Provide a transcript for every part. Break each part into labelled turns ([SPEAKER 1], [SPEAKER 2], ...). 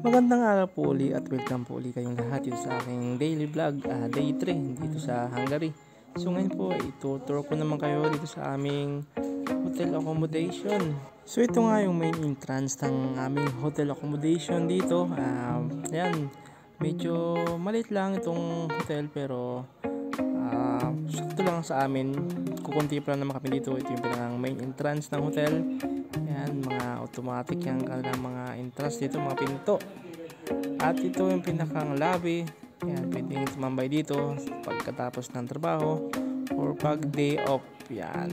[SPEAKER 1] Magandang araw po uli at welcome po uli kayong lahat dito sa aking daily vlog, day 3 dito sa Hungary. So ngayon po ay ituturo ko naman kayo dito sa aming hotel accommodation. So ito nga yung main entrance ng aming hotel accommodation dito. Ayan, medyo maliit lang itong hotel pero sakto lang sa amin. Kukunti pa lang naman kami dito. Ito yung pinakang main entrance ng hotel. Ayan, mga automatic yung kanilang mga entrance dito, mga pinto. At ito yung pinakang lobby. Ayan, pwedeng tumambay dito pagkatapos ng trabaho or pag day off. Yan.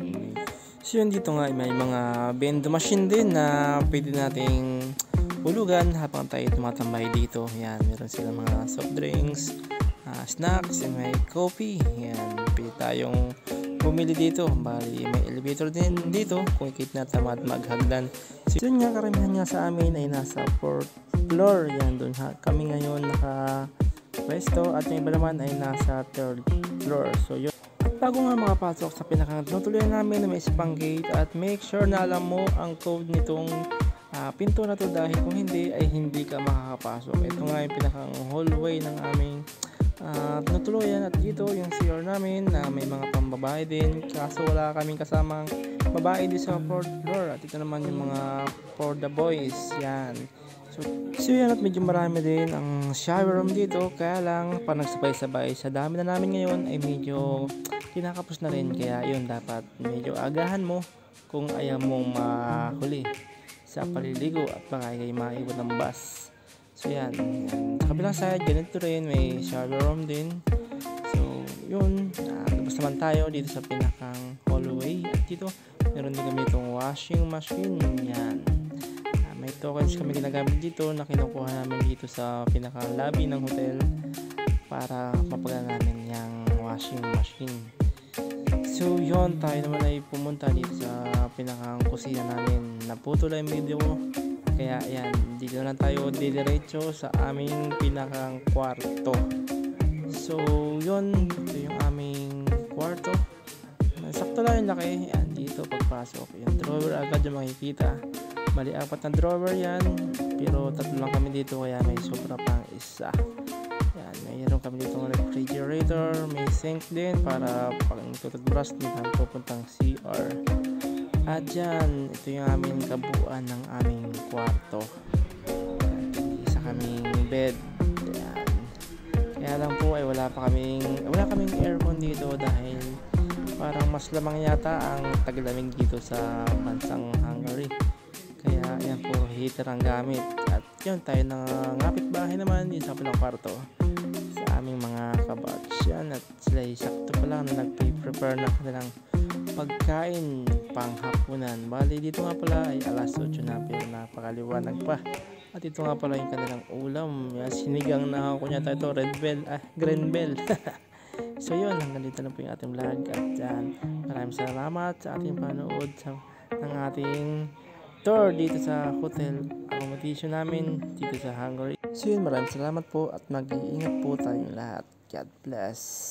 [SPEAKER 1] So yun, dito nga may mga vending machine din na pwede nating hulugan habang tayo tumatambay dito. Yan, meron silang mga soft drinks, snacks, and may coffee. Yan, pwede tayong bumili dito. Bali, may elevator din dito kung ikit na tamad maghagdan. So yun nga, karamihan nga sa amin ay nasa 4th floor. Yan, doon kami ngayon naka-pwesto at yung iba naman ay nasa 3rd floor. So yun. At bago nga makapasok sa pinakang tinutuloy namin na may isang gate at make sure na alam mo ang code nitong pinto na to dahil kung hindi ay hindi ka makakapasok. Ito nga yung pinakang hallway ng aming tinutuluyan at dito yung CR namin na may mga pambabae din kaso wala kaming kasamang babae dito sa 4th floor at ito naman yung mga for the boys. Yan. So yan, at medyo marami din ang shower room dito kaya lang pa nagsabay-sabay sa dami na namin ngayon ay medyo kinakapos na rin kaya yun dapat medyo agahan mo kung ayaw mong mahuli sa paliligo at baka kayo maiwan ng bus. So yan, sa kabilang side ganito rin may shower room din. So yun, tapos naman tayo dito sa pinakang hallway at dito meron din kami itong washing machine. Yan, may tokens kami ginagamit dito na kinukuha namin dito sa pinakang lobby ng hotel para mapagawa namin yung washing machine. So yun, tayo naman ay pumunta dito sa pinakang kusina namin. Naputol yung video ko kaya yan, dito lang tayo didiretso sa aming pinakang kwarto. So yun, ito yung aming kwarto. Sakto lang yung laki. Yan, dito pagpasok yung drawer agad yung makikita. Bali, 4 na drawer yan pero 3 lang kami dito kaya may sobra pang isa. Yan, mayroon kami dito ng refrigerator, may sink din para pag tututbrush din kami pupuntang CR. At yan, ito yung aming kabuuan ng aming kwarto. Isa kaming bed. Yan. Kaya lang po ay wala kaming aircon dito dahil parang mas lamang yata ang taglamig dito sa bansang Hungary. Kaya yan, puro heater ang gamit. At yun, tayo nangapit bahay naman dito sa pilang kwarto sa aming mga kabatch. Yan, at sila sakto pa lang na nag-prepare na kanilang pagkain panghapunan. Bali, dito nga pala ay alas 8 na pero napakaliwanag pa. At ito nga pala yung kanilang ulam. Yan, sinigang na ako niya ito, green bell. So yun, hanggang dito na po yung ating vlog. At yan, maraming salamat sa ating panood ng ating tour dito sa hotel accommodation namin dito sa Hungary. So yun, maraming salamat po at mag-iingat po tayong lahat. God bless.